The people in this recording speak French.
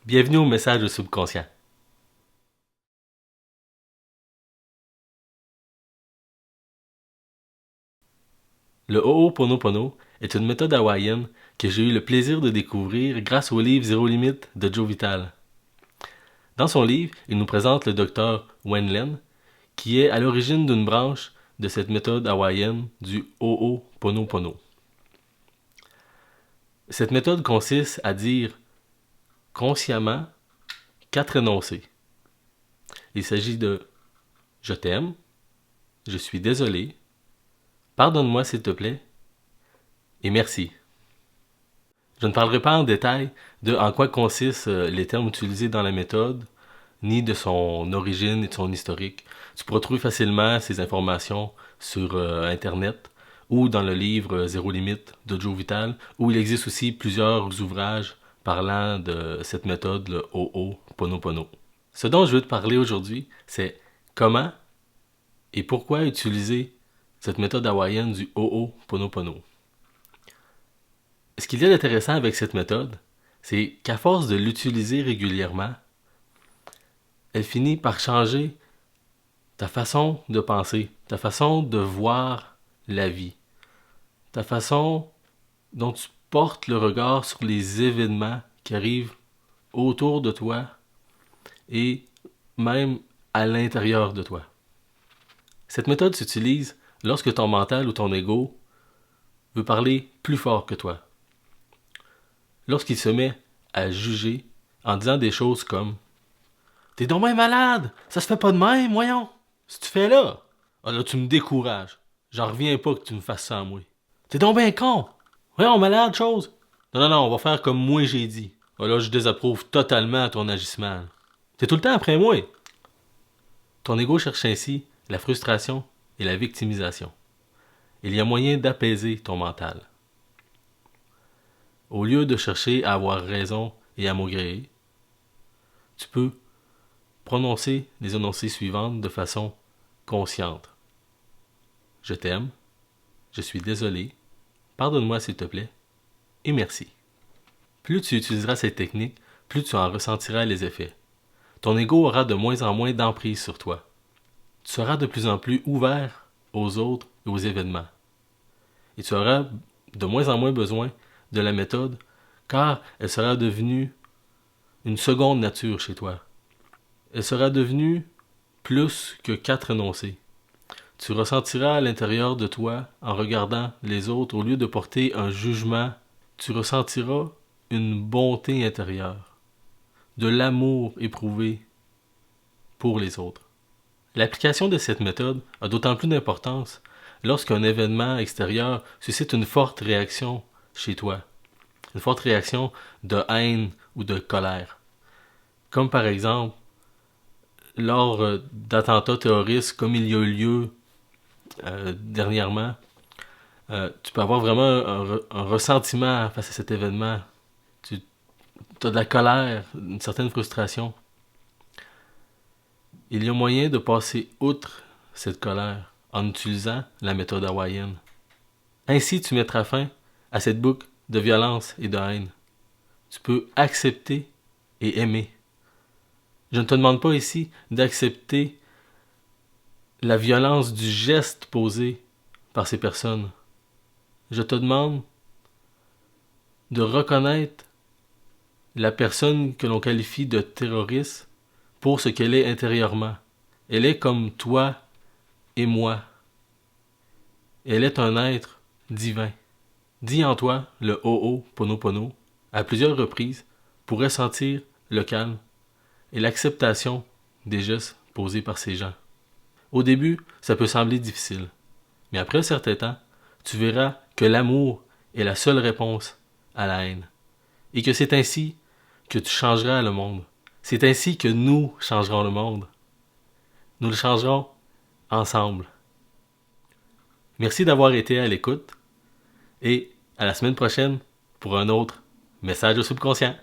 Bienvenue au message du subconscient. Le Ho'oponopono est une méthode hawaïenne que j'ai eu le plaisir de découvrir grâce au livre Zéro Limite de Joe Vitale. Dans son livre, il nous présente le docteur Wen Len, qui est à l'origine d'une branche de cette méthode hawaïenne du Ho'oponopono. Cette méthode consiste à dire consciemment 4 énoncés. Il s'agit de « Je t'aime »,« Je suis désolé »,« Pardonne-moi s'il te plaît » et « Merci ». Je ne parlerai pas en détail de en quoi consistent les termes utilisés dans la méthode, ni de son origine et de son historique. Tu pourras trouver facilement ces informations sur Internet ou dans le livre Zéro Limite de Joe Vitale, où il existe aussi plusieurs ouvrages parlant de cette méthode, le Ho'oponopono. Ce dont je veux te parler aujourd'hui, c'est comment et pourquoi utiliser cette méthode hawaïenne du Ho'oponopono. Ce qu'il y a d'intéressant avec cette méthode, c'est qu'à force de l'utiliser régulièrement, elle finit par changer ta façon de penser, ta façon de voir la vie, ta façon dont tu portes le regard sur les événements qui arrivent autour de toi et même à l'intérieur de toi. Cette méthode s'utilise lorsque ton mental ou ton ego veut parler plus fort que toi. Lorsqu'il se met à juger en disant des choses comme « T'es donc bien malade! Ça se fait pas de même, voyons! Si tu fais là, ah là tu me décourages. J'en reviens pas que tu me fasses ça à moi. T'es donc bien con! Voyons, malade, chose! Non, on va faire comme moi j'ai dit. Ah là, je désapprouve totalement ton agissement. T'es tout le temps après moi! » Ton ego cherche ainsi la frustration et la victimisation. Il y a moyen d'apaiser ton mental. Au lieu de chercher à avoir raison et à maugréer, tu peux prononcer les énoncés suivantes de façon consciente. Je t'aime, je suis désolé, pardonne-moi s'il te plaît, et merci. Plus tu utiliseras cette technique, plus tu en ressentiras les effets. Ton ego aura de moins en moins d'emprise sur toi. Tu seras de plus en plus ouvert aux autres et aux événements. Et tu auras de moins en moins besoin de la méthode, car elle sera devenue une seconde nature chez toi. Elle sera devenue plus que 4 énoncés. Tu ressentiras à l'intérieur de toi, en regardant les autres, au lieu de porter un jugement, tu ressentiras une bonté intérieure, de l'amour éprouvé pour les autres. L'application de cette méthode a d'autant plus d'importance lorsqu'un événement extérieur suscite une forte réaction chez toi, une forte réaction de haine ou de colère. Comme par exemple, lors d'attentats terroristes comme il y a eu lieu dernièrement, tu peux avoir vraiment un ressentiment face à cet événement. Tu as de la colère, une certaine frustration. Il y a moyen de passer outre cette colère en utilisant la méthode hawaïenne. Ainsi, tu mettras fin à cette boucle de violence et de haine. Tu peux accepter et aimer. Je ne te demande pas ici d'accepter la violence du geste posé par ces personnes. Je te demande de reconnaître la personne que l'on qualifie de terroriste pour ce qu'elle est intérieurement. Elle est comme toi et moi. Elle est un être divin. Dis en toi le Ho'oponopono à plusieurs reprises pour ressentir le calme et l'acceptation des gestes posés par ces gens. Au début, ça peut sembler difficile, mais après un certain temps, tu verras que l'amour est la seule réponse à la haine, et que c'est ainsi que tu changeras le monde. C'est ainsi que nous changerons le monde. Nous le changerons ensemble. Merci d'avoir été à l'écoute, et à la semaine prochaine pour un autre message au subconscient.